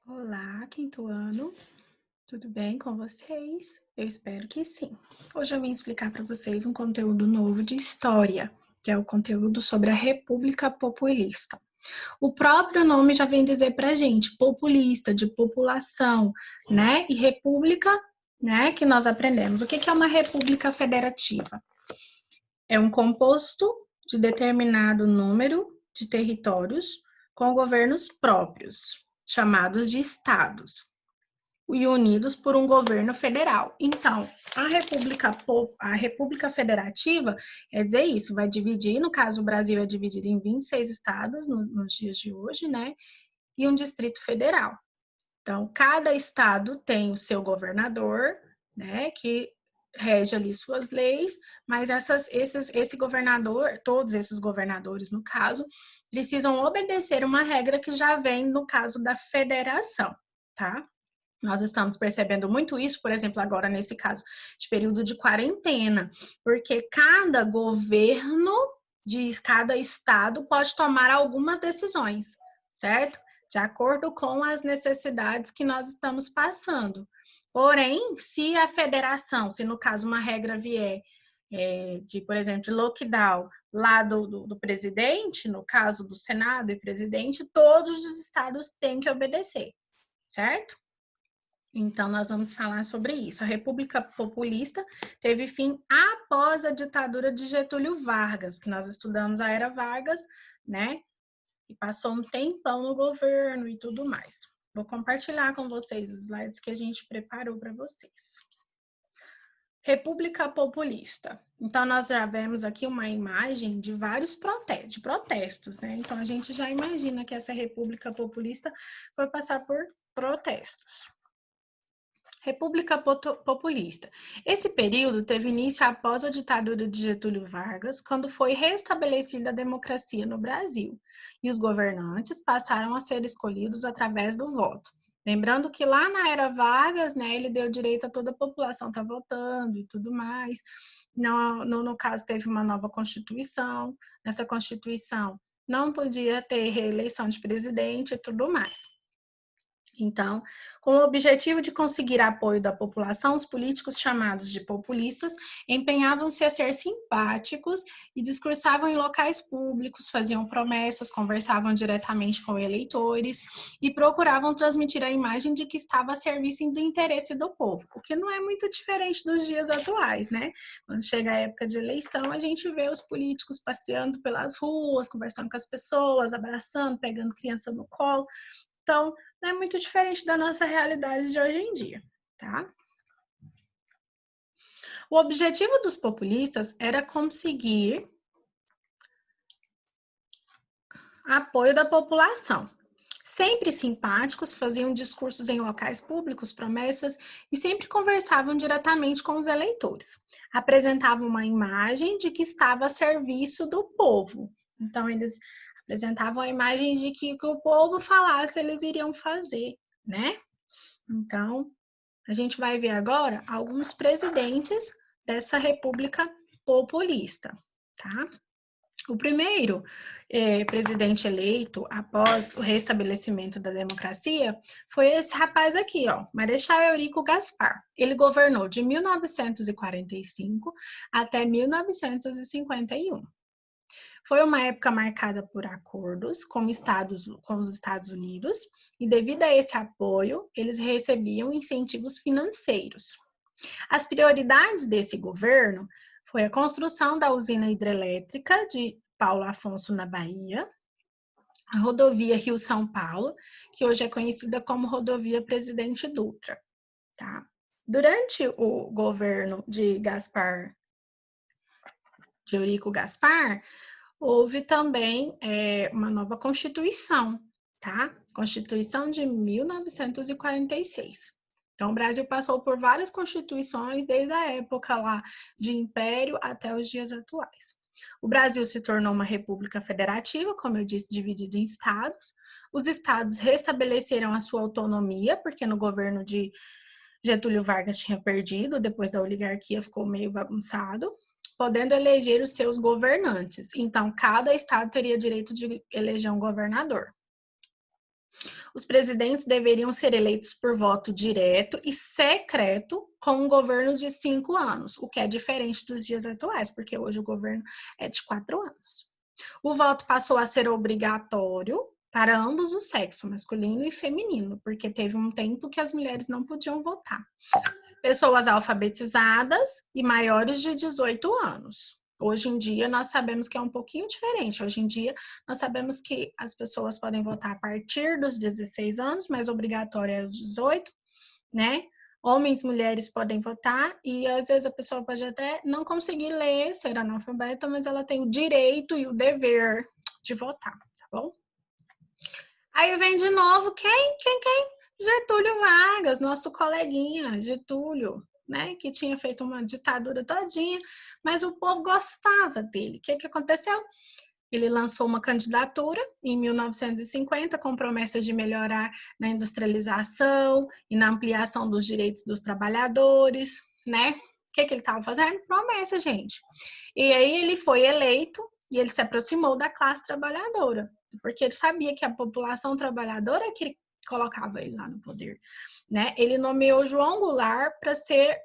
Olá, quinto ano. Tudo bem com vocês? Eu espero que sim. Hoje eu vim explicar para vocês um conteúdo novo de história, que é o conteúdo sobre a República Populista. O próprio nome já vem dizer para a gente, populista, de população, né? E república, né? Que nós aprendemos. O que é uma república federativa? É um composto de determinado número de territórios com governos próprios, chamados de estados, e unidos por um governo federal. Então, a República Federativa quer dizer isso, vai dividir, no caso o Brasil é dividido em 26 estados nos dias de hoje, né? E um distrito federal. Então, cada estado tem o seu governador, né? Que rege ali suas leis, mas esse governador, todos esses governadores, no caso, precisam obedecer uma regra que já vem no caso da federação, tá? Nós estamos percebendo muito isso, por exemplo, agora nesse caso de período de quarentena, porque cada governo de cada estado pode tomar algumas decisões, certo? De acordo com as necessidades que nós estamos passando. Porém, se a federação, se no caso uma regra vier de, por exemplo, lockdown lá do presidente, no caso do Senado e presidente, todos os estados têm que obedecer, certo? Então, nós vamos falar sobre isso. A República Populista teve fim após a ditadura de Getúlio Vargas, que nós estudamos a Era Vargas, né? E passou um tempão no governo e tudo mais. Vou compartilhar com vocês os slides que a gente preparou para vocês. República Populista. Então, nós já vemos aqui uma imagem de vários protestos, né? Então, a gente já imagina que essa República Populista foi passar por protestos. República Populista. Esse período teve início após a ditadura de Getúlio Vargas, quando foi restabelecida a democracia no Brasil, e os governantes passaram a ser escolhidos através do voto. Lembrando que lá na era Vargas, né, ele deu direito a toda a população estar votando e tudo mais. No caso, teve uma nova Constituição. Nessa Constituição não podia ter reeleição de presidente e tudo mais. Então, com o objetivo de conseguir apoio da população, os políticos chamados de populistas empenhavam-se a ser simpáticos e discursavam em locais públicos, faziam promessas, conversavam diretamente com eleitores e procuravam transmitir a imagem de que estava a serviço do interesse do povo, o que não é muito diferente dos dias atuais, né? Quando chega a época de eleição, a gente vê os políticos passeando pelas ruas, conversando com as pessoas, abraçando, pegando criança no colo. Então, não é muito diferente da nossa realidade de hoje em dia, tá? O objetivo dos populistas era conseguir apoio da população. Sempre simpáticos, faziam discursos em locais públicos, promessas, e sempre conversavam diretamente com os eleitores. Apresentavam uma imagem de que estava a serviço do povo. Então, eles apresentavam a imagem de que o que o povo falasse, eles iriam fazer, né? Então, a gente vai ver agora alguns presidentes dessa república populista, tá? O primeiro presidente eleito após o restabelecimento da democracia foi esse rapaz aqui, ó, Marechal Eurico Gaspar. Ele governou de 1945 até 1951. Foi uma época marcada por acordos com os Estados Unidos e, devido a esse apoio, eles recebiam incentivos financeiros. As prioridades desse governo foi a construção da usina hidrelétrica de Paulo Afonso, na Bahia, a rodovia Rio-São Paulo, que hoje é conhecida como rodovia Presidente Dutra. Tá? Durante o governo de Eurico Gaspar, houve também uma nova Constituição, tá? Constituição de 1946. Então, o Brasil passou por várias constituições desde a época lá de Império até os dias atuais. O Brasil se tornou uma república federativa, como eu disse, dividido em estados. Os estados restabeleceram a sua autonomia, porque no governo de Getúlio Vargas tinha perdido, depois da oligarquia ficou meio bagunçado, podendo eleger os seus governantes. Então, cada estado teria direito de eleger um governador. os presidentes deveriam ser eleitos por voto direto e secreto com um governo de 5 anos, o que é diferente dos dias atuais, porque hoje o governo é de 4 anos. O voto passou a ser obrigatório para ambos os sexos, masculino e feminino, porque teve um tempo que as mulheres não podiam votar. Pessoas alfabetizadas e maiores de 18 anos. Hoje em dia, nós sabemos que é um pouquinho diferente. Hoje em dia, nós sabemos que as pessoas podem votar a partir dos 16 anos, mas obrigatório é os 18, né? Homens e mulheres podem votar e, às vezes, a pessoa pode até não conseguir ler, ser analfabeta, mas ela tem o direito e o dever de votar, tá bom? Aí vem de novo quem? Getúlio Vargas, nosso coleguinha Getúlio, né, que tinha feito uma ditadura todinha, mas o povo gostava dele. O que aconteceu? Ele lançou uma candidatura em 1950 com promessas de melhorar na industrialização e na ampliação dos direitos dos trabalhadores, né? O que ele estava fazendo? Promessa, gente. E aí ele foi eleito e ele se aproximou da classe trabalhadora, porque ele sabia que a população trabalhadora é que colocava ele lá no poder, né? Ele nomeou João Goulart para ser,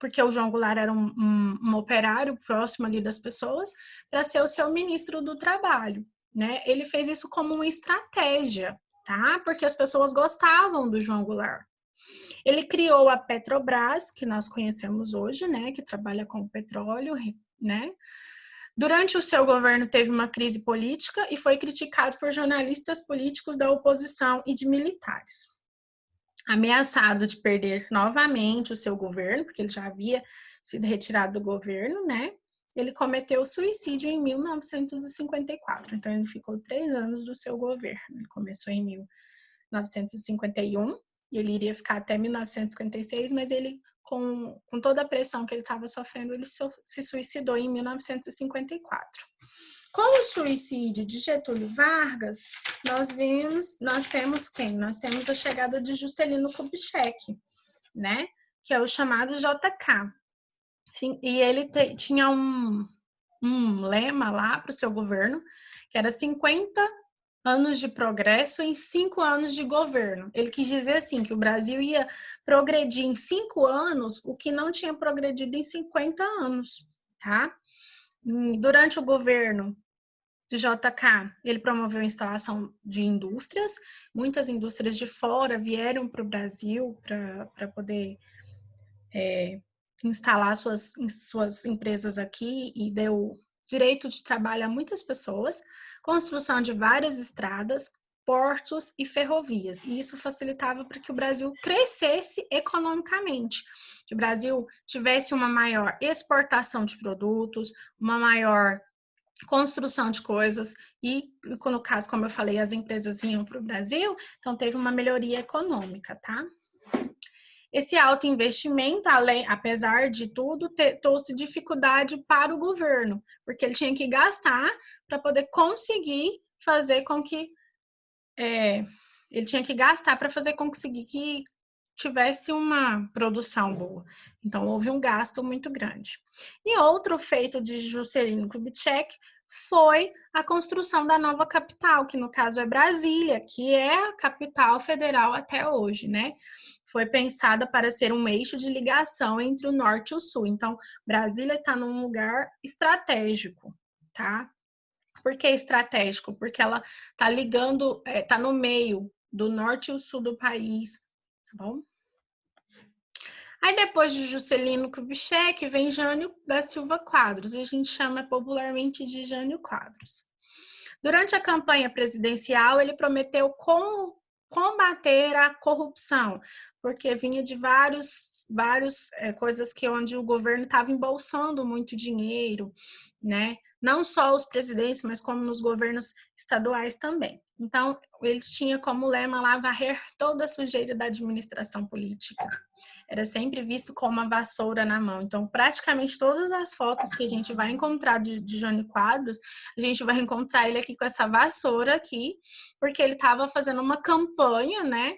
porque o João Goulart era um operário próximo ali das pessoas, para ser o seu ministro do trabalho, né? Ele fez isso como uma estratégia, tá? Porque as pessoas gostavam do João Goulart. Ele criou a Petrobras, que nós conhecemos hoje, né? Que trabalha com petróleo, né? Durante o seu governo teve uma crise política e foi criticado por jornalistas políticos da oposição e de militares. Ameaçado de perder novamente o seu governo, porque ele já havia sido retirado do governo, né? Ele cometeu suicídio em 1954, então ele ficou 3 anos do seu governo. Ele começou em 1951 e ele iria ficar até 1956, mas ele, com toda a pressão que ele estava sofrendo, ele se suicidou em 1954. Com o suicídio de Getúlio Vargas, nós temos quem? Nós temos a chegada de Juscelino Kubitschek, né? Que é o chamado JK. Sim, e ele tinha um lema lá para o seu governo, que era 50 anos de progresso em 5 anos de governo. Ele quis dizer assim, que o Brasil ia progredir em 5 anos o que não tinha progredido em 50 anos, tá? Durante o governo de JK, ele promoveu a instalação de indústrias, muitas indústrias de fora vieram para o Brasil para poder instalar suas empresas aqui e deu direito de trabalho a muitas pessoas, construção de várias estradas, portos e ferrovias. E isso facilitava para que o Brasil crescesse economicamente, que o Brasil tivesse uma maior exportação de produtos, uma maior construção de coisas e, no caso, como eu falei, as empresas vinham para o Brasil, então teve uma melhoria econômica, tá? Esse alto investimento, apesar de tudo, trouxe dificuldade para o governo, porque ele tinha que gastar para poder conseguir fazer com que ele tinha que gastar para fazer conseguir que tivesse uma produção boa. Então, houve um gasto muito grande. E outro feito de Juscelino Kubitschek foi a construção da nova capital, que no caso é Brasília, que é a capital federal até hoje, né? Foi pensada para ser um eixo de ligação entre o norte e o sul. Então, Brasília está num lugar estratégico, tá? Por que estratégico? Porque ela está ligando, está no meio do norte e o sul do país, tá bom? Aí depois de Juscelino Kubitschek vem Jânio da Silva Quadros, e a gente chama popularmente de Jânio Quadros. Durante a campanha presidencial, ele prometeu combater a corrupção, porque vinha de várias coisas que onde o governo estava embolsando muito dinheiro, né? Não só os presidentes, mas como nos governos estaduais também. Então, ele tinha como lema lá varrer toda a sujeira da administração política. Era sempre visto com uma vassoura na mão. Então, praticamente todas as fotos que a gente vai encontrar de Jânio Quadros, a gente vai encontrar ele aqui com essa vassoura aqui, porque ele estava fazendo uma campanha, né,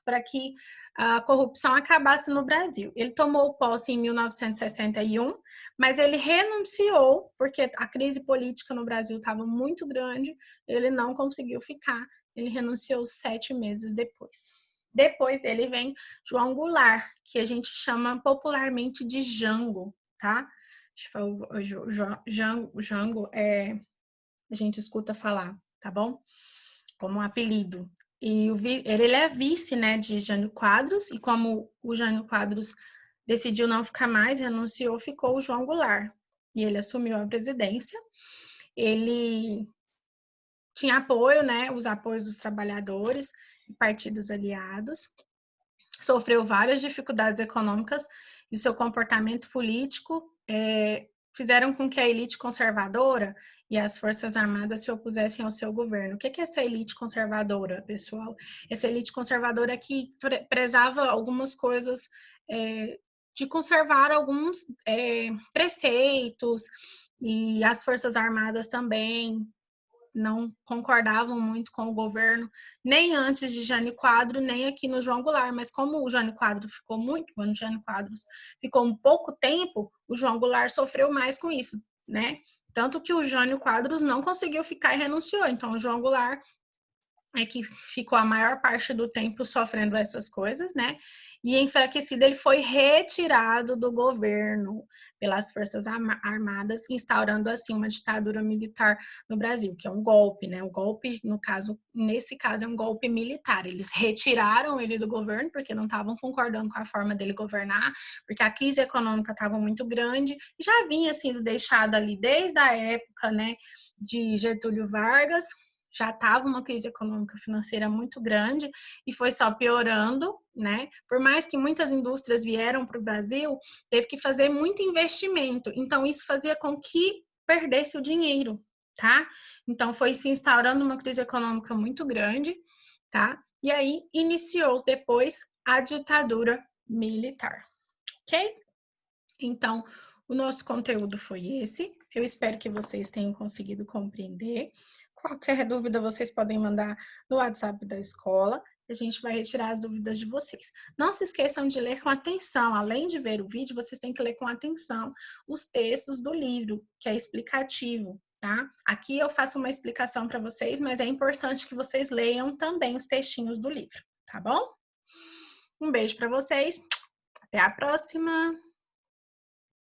para que a corrupção acabasse no Brasil. Ele tomou posse em 1961, mas ele renunciou, porque a crise política no Brasil estava muito grande, ele não conseguiu ficar, Ele renunciou 7 meses depois. Depois dele vem João Goulart, que a gente chama popularmente de Jango, tá? Jango a gente escuta falar, tá bom? Como um apelido. E ele é vice, né, de Jânio Quadros, e como o Jânio Quadros decidiu não ficar mais, renunciou, ficou o João Goulart. E ele assumiu a presidência. Ele tinha apoio, né, os apoios dos trabalhadores e partidos aliados. Sofreu várias dificuldades econômicas e o seu comportamento político fizeram com que a elite conservadora e as forças armadas se opusessem ao seu governo. O que é essa elite conservadora, pessoal? Essa elite conservadora que prezava algumas coisas, de conservar alguns preceitos, e as forças armadas também não concordavam muito com o governo, nem antes de Jânio Quadros, nem aqui no João Goulart, mas como o Jânio Quadros ficou um pouco tempo, o João Goulart sofreu mais com isso, né? Tanto que o Jânio Quadros não conseguiu ficar e renunciou, então o João Goulart é que ficou a maior parte do tempo sofrendo essas coisas, né? E enfraquecido, ele foi retirado do governo pelas Forças Armadas, instaurando assim uma ditadura militar no Brasil, que é um golpe, né? Um golpe, no caso, nesse caso, é um golpe militar. Eles retiraram ele do governo porque não estavam concordando com a forma dele governar, porque a crise econômica estava muito grande, já vinha sendo deixada ali desde a época, né, de Getúlio Vargas. Já estava uma crise econômica financeira muito grande e foi só piorando, né? Por mais que muitas indústrias vieram para o Brasil, teve que fazer muito investimento. Então, isso fazia com que perdesse o dinheiro, tá? Então, foi se instaurando uma crise econômica muito grande, tá? E aí, iniciou depois a ditadura militar, ok? Então, o nosso conteúdo foi esse. Eu espero que vocês tenham conseguido compreender. Qualquer dúvida, vocês podem mandar no WhatsApp da escola. A gente vai retirar as dúvidas de vocês. Não se esqueçam de ler com atenção. Além de ver o vídeo, vocês têm que ler com atenção os textos do livro, que é explicativo, tá? Aqui eu faço uma explicação para vocês, mas é importante que vocês leiam também os textinhos do livro, tá bom? Um beijo para vocês. Até a próxima!